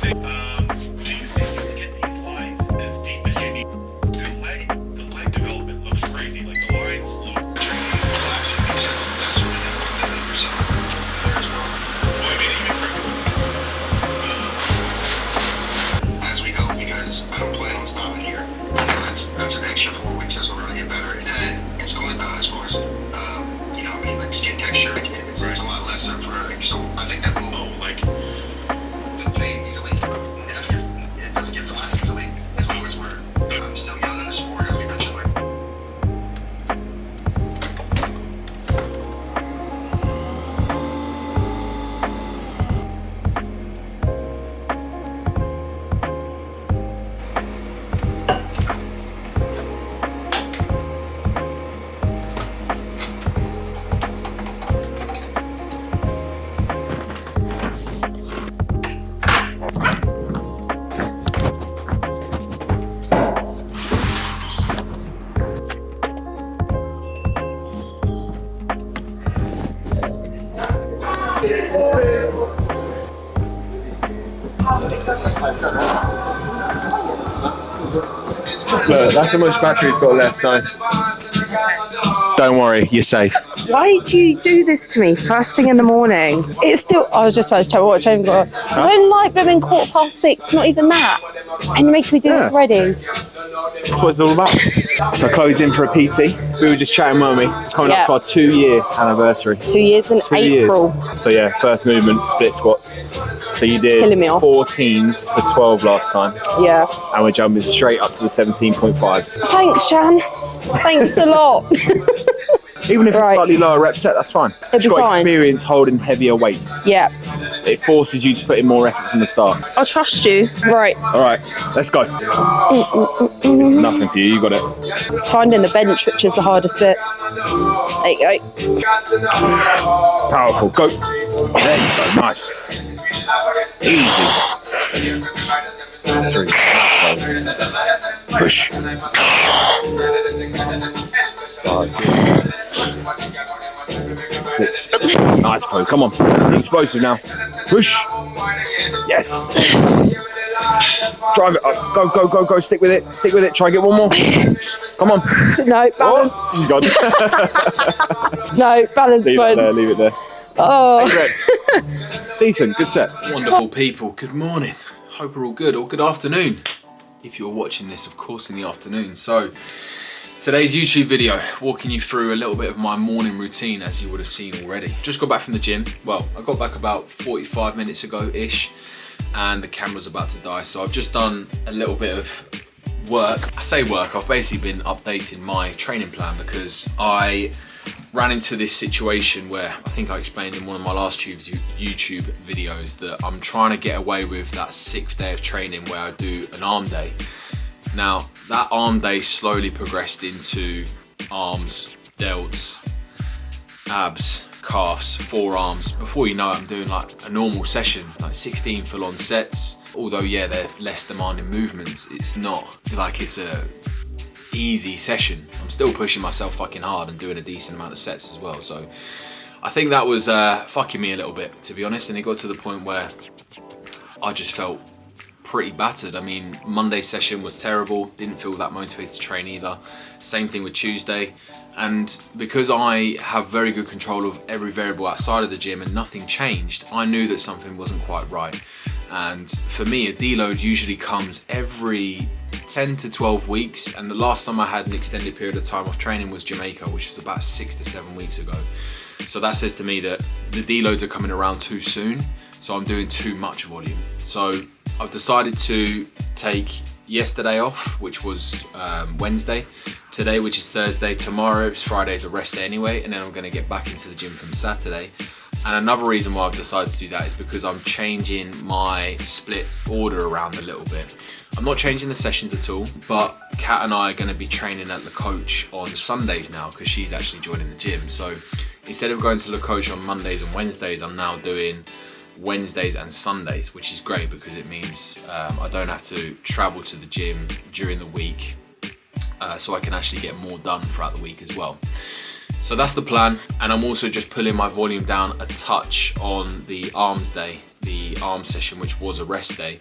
Do you think you can get these lines as deep as you need? The leg development looks crazy. Like the lines look. As we go, because I don't plan on stopping here. That's an extra 4 weeks. That's what we're gonna get better. And it's going as far as like skin texture. It's a lot less for so I think that will fade easily. It doesn't get flat easily as long as I'm still young in the sport, as we mentioned. Look, that's how much battery it's got left, so don't worry, you're safe. Why do you do this to me first thing in the morning? It's still, I was just about to check what I got. I don't like them in 6:15, not even that. And you're making me do this already. That's what it's all about. So Chloe's in for a PT. We were just chatting, weren't we? It's coming up to our 2-year anniversary. 2 years in April. So yeah, first movement, split squats. So you did 14s for 12 last time. Yeah. And we're jumping straight up to the 17.5s. Thanks, Jan. Thanks a lot. Even if it's slightly lower rep set, that's fine. It'll be You've got fine. experience holding heavier weights. Yeah. It forces you to put in more effort from the start. I'll trust you. Right. All right, let's go. This is nothing for you, you got it. It's finding the bench, which is the hardest bit. There you go. Powerful, go. There you go, nice. Easy. 3, push. 5, 6. Nice, Chloe. Come on. Be explosive now. Push. Yes. Drive it up. Go, go, go, go. Stick with it. Stick with it. Try and get one more. Come on. No, balance. Oh, she's gone. No, balance. Leave it there. Leave it there. Oh. Decent. Good set. Wonderful people. Good morning. Hope we're all good, or good afternoon. If you're watching this, of course, in the afternoon. So today's YouTube video, walking you through a little bit of my morning routine, as you would have seen already. Just got back from the gym. Well, I got back about 45 minutes ago-ish, and the camera's about to die. So I've just done a little bit of work. I say work, I've basically been updating my training plan because I ran into this situation where I think I explained in one of my last YouTube videos that I'm trying to get away with that 6th day of training where I do an arm day. Now, that arm day slowly progressed into arms, delts, abs, calves, forearms. Before you know it, I'm doing like a normal session, like 16 full-on sets. Although, yeah, they're less demanding movements, it's not like it's a easy session. I'm still pushing myself fucking hard and doing a decent amount of sets as well. So I think that was fucking me a little bit, to be honest. And it got to the point where I just felt pretty battered. I mean, Monday's session was terrible. Didn't feel that motivated to train either. Same thing with Tuesday. And because I have very good control of every variable outside of the gym and nothing changed, I knew that something wasn't quite right. And for me, a deload usually comes every 10 to 12 weeks, and the last time I had an extended period of time off training was Jamaica, which was about 6 to 7 weeks ago. So that says to me that the deloads are coming around too soon, so I'm doing too much volume. So I've decided to take yesterday off, which was Wednesday, today, which is Thursday, tomorrow is Friday, is a rest day anyway, and then I'm going to get back into the gym from Saturday. And another reason why I've decided to do that is because I'm changing my split order around a little bit. I'm not changing the sessions at all, but Kat and I are going to be training at Le Coach on Sundays now because she's actually joining the gym. So instead of going to Le Coach on Mondays and Wednesdays, I'm now doing Wednesdays and Sundays, which is great because it means I don't have to travel to the gym during the week, so I can actually get more done throughout the week as well. So that's the plan, and I'm also just pulling my volume down a touch on the arms day, the arm session, which was a rest day.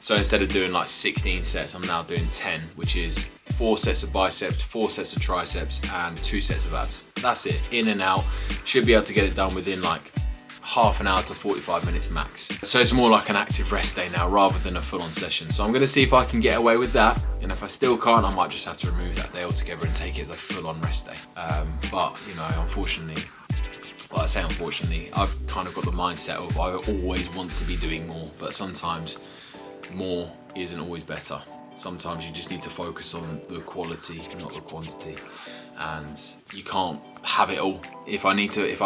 So instead of doing like 16 sets, I'm now doing 10, which is 4 sets of biceps, 4 sets of triceps, and 2 sets of abs. That's it, in and out. Should be able to get it done within like half an hour to 45 minutes max. So it's more like an active rest day now rather than a full-on session. So I'm gonna see if I can get away with that. And if I still can't, I might just have to remove that day altogether and take it as a full-on rest day. But you know, unfortunately, well, I say unfortunately, I've kind of got the mindset of I always want to be doing more, but sometimes more isn't always better. Sometimes you just need to focus on the quality, not the quantity. And you can't have it all. If I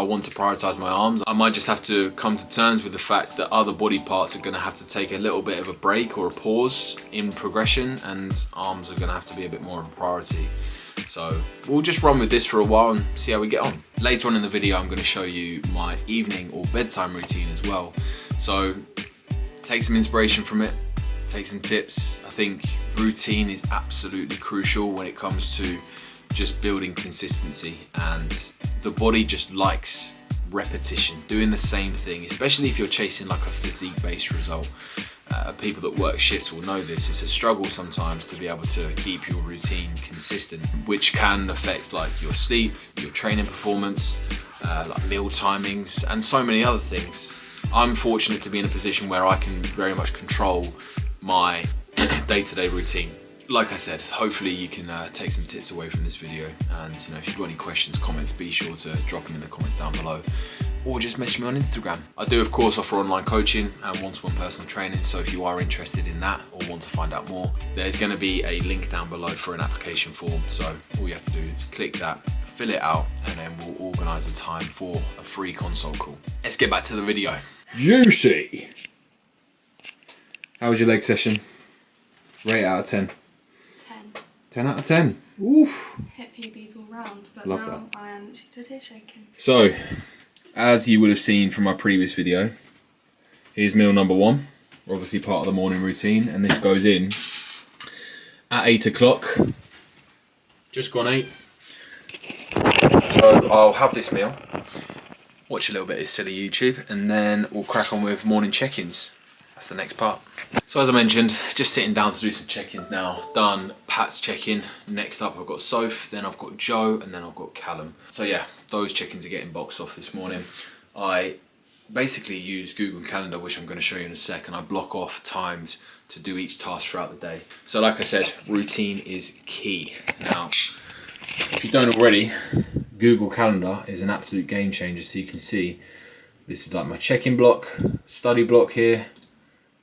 want to prioritize my arms, I might just have to come to terms with the fact that other body parts are gonna have to take a little bit of a break or a pause in progression, and arms are gonna have to be a bit more of a priority. So we'll just run with this for a while and see how we get on. Later on in the video, I'm gonna show you my evening or bedtime routine as well. So take some inspiration from it, take some tips. I think routine is absolutely crucial when it comes to just building consistency, and the body just likes repetition, doing the same thing, especially if you're chasing like a physique based result. People that work shifts will know this. It's a struggle sometimes to be able to keep your routine consistent, which can affect like your sleep, your training performance, like meal timings, and so many other things. I'm fortunate to be in a position where I can very much control my day-to-day routine. Like I said, hopefully you can take some tips away from this video, and you know, if you've got any questions, comments, be sure to drop them in the comments down below, or just message me on Instagram. I do of course offer online coaching and one-to-one personal training, so if you are interested in that or want to find out more, there's going to be a link down below for an application form. So all you have to do is click that, fill it out, and then we'll organise a time for a free consult call. Let's get back to the video. Juicy! How was your leg session? Rate out of 10. 10 out of 10. Oof. Hit PBs all round, but Love now that. I am literally stood here shaking. So, as you would have seen from my previous video, here's meal number 1. Obviously part of the morning routine, and this goes in at 8 o'clock. Just gone 8. So I'll have this meal, watch a little bit of silly YouTube, and then we'll crack on with morning check-ins. That's the next part. So as I mentioned, just sitting down to do some check-ins now. Done Pat's check-in. Next up I've got Soph, then I've got Joe, and then I've got Callum. So yeah, those check-ins are getting boxed off this morning. I basically use Google Calendar, which I'm going to show you in a sec, and I block off times to do each task throughout the day. So like I said, routine is key. Now, if you don't already, Google Calendar is an absolute game changer. So you can see, this is like my check-in block, study block here.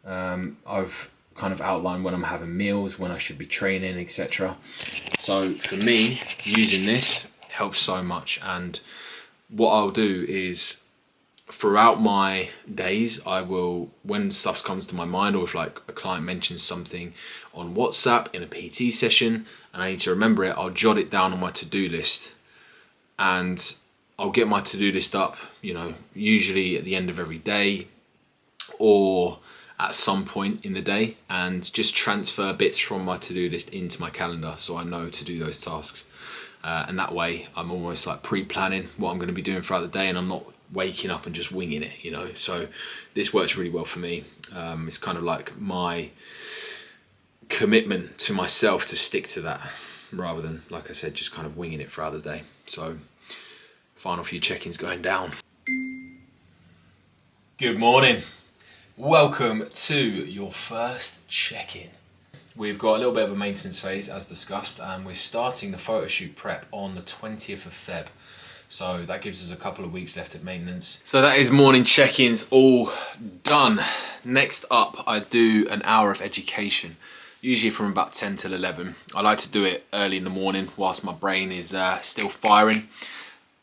I've kind of outlined when I'm having meals, when I should be training, etc. So for me, using this helps so much. And what I'll do is, throughout my days, I will, when stuff comes to my mind, or if like a client mentions something on WhatsApp in a PT session and I need to remember it, I'll jot it down on my to-do list, and I'll get my to-do list up, you know, usually at the end of every day or at some point in the day, and just transfer bits from my to-do list into my calendar so I know to do those tasks. And that way I'm almost like pre-planning what I'm going to be doing throughout the day, and I'm not waking up and just winging it, you know. So this works really well for me. It's kind of like my commitment to myself to stick to that, rather than, like I said, just kind of winging it throughout the day. So final few check-ins going down. Good morning. Welcome to your first check-in. We've got a little bit of a maintenance phase as discussed, and we're starting the photoshoot prep on the 20th of Feb. So that gives us a couple of weeks left at maintenance. So that is morning check-ins all done. Next up, I do an hour of education, usually from about 10 till 11. I like to do it early in the morning whilst my brain is still firing.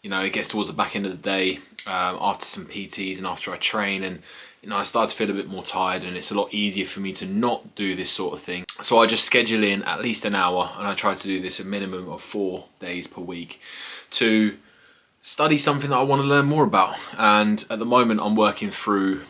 You know, it gets towards the back end of the day, after some PTs and after I train, and you know, I start to feel a bit more tired, and it's a lot easier for me to not do this sort of thing. So I just schedule in at least an hour, and I try to do this a minimum of 4 days per week to study something that I want to learn more about. And at the moment I'm working through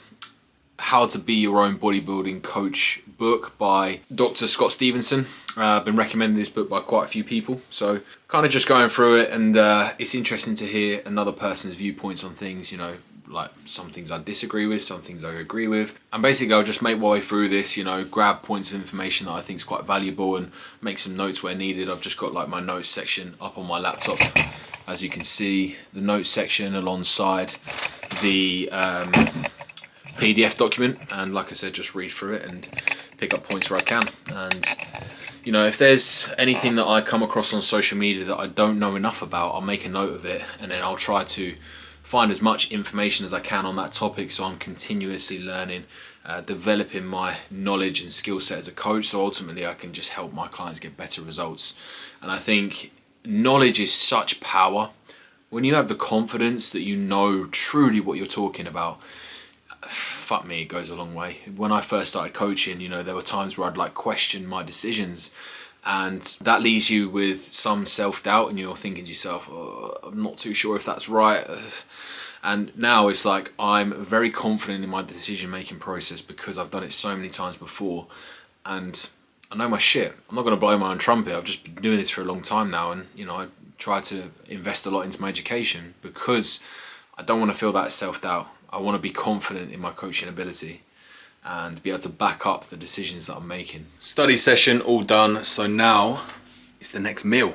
How to Be Your Own Bodybuilding Coach book by Dr. Scott Stevenson. I've been recommending this book by quite a few people, so kind of just going through it, and it's interesting to hear another person's viewpoints on things, you know, like some things I disagree with, some things I agree with, and basically I'll just make my way through this, you know, grab points of information that I think is quite valuable and make some notes where needed. I've just got like my notes section up on my laptop, as you can see, the notes section alongside the PDF document, and like I said, just read through it and pick up points where I can. And you know, if there's anything that I come across on social media that I don't know enough about, I'll make a note of it, and then I'll try to find as much information as I can on that topic, so I'm continuously learning, developing my knowledge and skill set as a coach, so ultimately I can just help my clients get better results. And I think knowledge is such power. When you have the confidence that you know truly what you're talking about, fuck me, it goes a long way. When I first started coaching, you know, there were times where I'd like question my decisions, and that leaves you with some self-doubt, and you're thinking to yourself, oh, I'm not too sure if that's right. And now it's like I'm very confident in my decision-making process because I've done it so many times before, and I know my shit. I'm not going to blow my own trumpet. I've just been doing this for a long time now, and you know, I try to invest a lot into my education because I don't want to feel that self-doubt. I want to be confident in my coaching ability and be able to back up the decisions that I'm making. Study session all done, so now it's the next meal.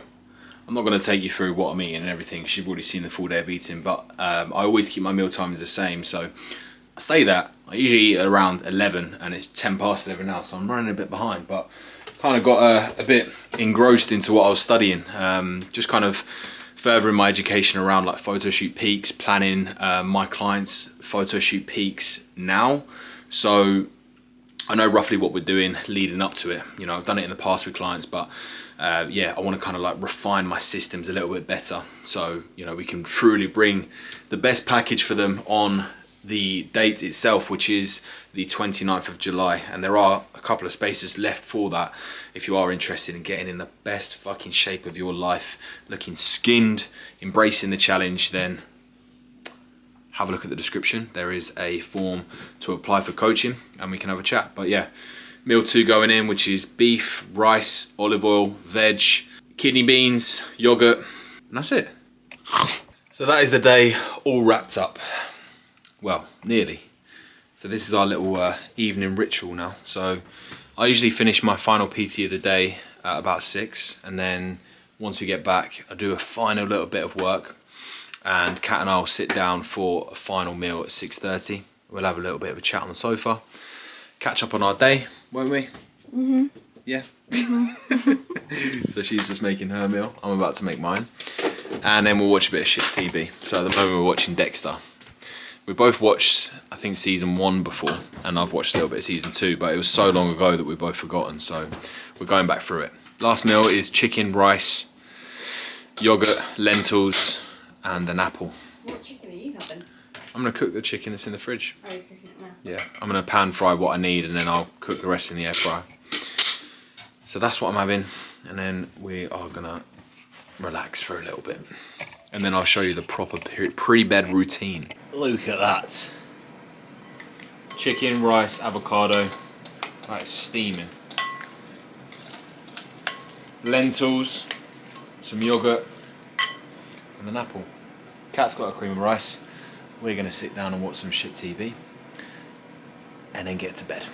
I'm not going to take you through what I'm eating and everything because you've already seen the full day of eating, but I always keep my meal times the same. So I say that, I usually eat at around 11 and it's 10 past 11 now, so I'm running a bit behind, but kind of got a bit engrossed into what I was studying, just kind of furthering my education around like Photoshoot peaks, planning my clients' Photoshoot peaks now. So I know roughly what we're doing leading up to it. You know, I've done it in the past with clients, but yeah, I want to kind of like refine my systems a little bit better. So, you know, we can truly bring the best package for them on the date itself, which is the 29th of July. And there are a couple of spaces left for that. If you are interested in getting in the best fucking shape of your life, looking skinned, embracing the challenge, then have a look at the description. There is a form to apply for coaching and we can have a chat. But yeah, meal 2 going in, which is beef, rice, olive oil, veg, kidney beans, yogurt, and that's it. So that is the day all wrapped up. Well, nearly. So this is our little evening ritual now. So I usually finish my final PT of the day at about 6, and then once we get back, I do a final little bit of work, and Kat and I will sit down for a final meal at 6:30. We'll have a little bit of a chat on the sofa, catch up on our day, won't we? Mm-hmm. Yeah. Mm-hmm. So she's just making her meal. I'm about to make mine, and then we'll watch a bit of shit TV. So at the moment we're watching Dexter. We both watched, I think, season 1 before, and I've watched a little bit of season 2, but it was so long ago that we've both forgotten, so we're going back through it. Last meal is chicken, rice, yogurt, lentils, and an apple. What chicken are you having? I'm going to cook the chicken that's in the fridge. Oh, you're cooking it now. Yeah, I'm going to pan fry what I need, and then I'll cook the rest in the air fryer. So that's what I'm having, and then we are going to relax for a little bit. And then I'll show you the proper pre-bed routine. Look at that. Chicken, rice, avocado. That's steaming. Lentils, some yogurt, and an apple. Kat's got a cream of rice. We're going to sit down and watch some shit TV. And then get to bed.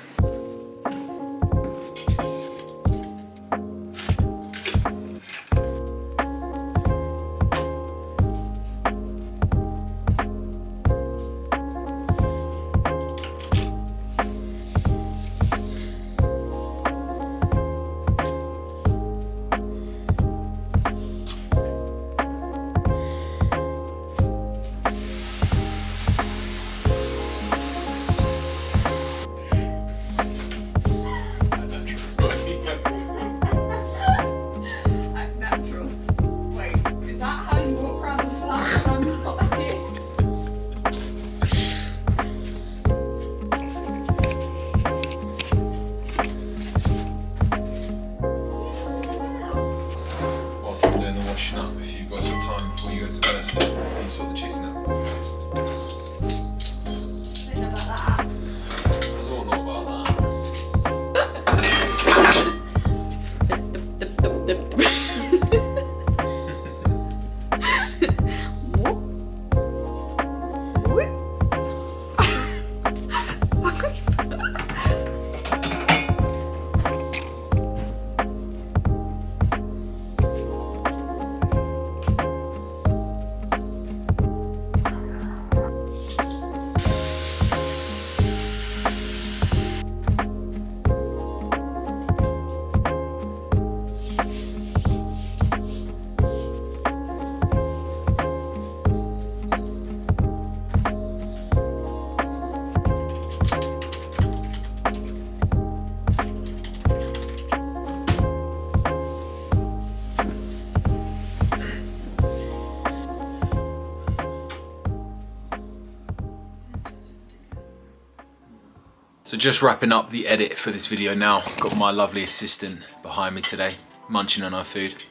So just wrapping up the edit for this video now. Got my lovely assistant behind me today, munching on our food.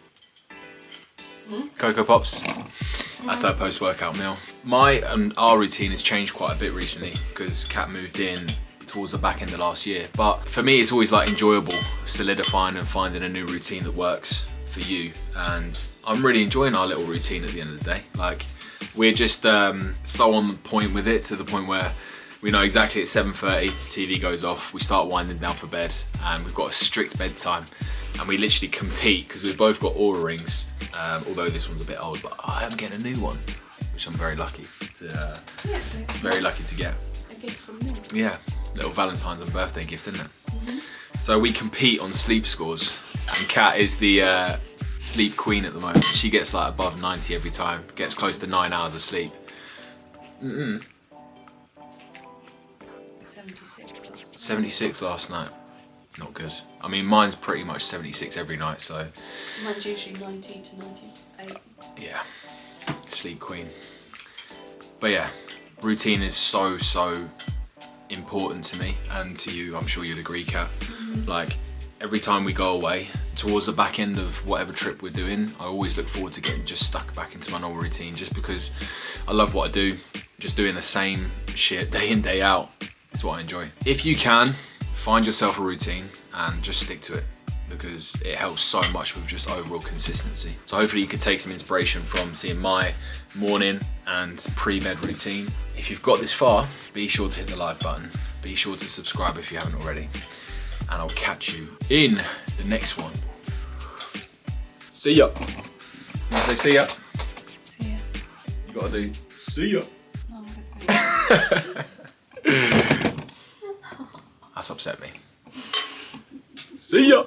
Cocoa Pops. That's our post-workout meal. My and our routine has changed quite a bit recently because Kat moved in towards the back end of last year. But for me, it's always like enjoyable, solidifying and finding a new routine that works for you. And I'm really enjoying our little routine at the end of the day. Like, we're just so on point with it, to the point where we know exactly at 7:30, TV goes off, we start winding down for bed, and we've got a strict bedtime. And we literally compete, because we've both got Aura rings, although this one's a bit old, but I am getting a new one, which I'm very lucky to, get. A gift from me. Yeah, little Valentine's and birthday gift, isn't it? So we compete on sleep scores, and Kat is the sleep queen at the moment. She gets like above 90 every time, gets close to 9 hours of sleep. 76 last night. Not good. I mean, mine's pretty much 76 every night, so. Mine's usually 90 to 98. Yeah, sleep queen. But yeah, routine is so important to me, and to you, I'm sure you'd agree, Kat. Like, every time we go away, towards the back end of whatever trip we're doing, I always look forward to getting just stuck back into my normal routine, just because I love what I do. Just doing the same shit day in, day out is what I enjoy. If you can, find yourself a routine and just stick to it, because it helps so much with just overall consistency. So hopefully you can take some inspiration from seeing my morning and pre-med routine. If you've got this far, be sure to hit the like button. Be sure to subscribe if you haven't already. And I'll catch you in the next one. See ya. Can you say see ya? See ya. You gotta do see ya. Oh, okay. That's upset me. See ya.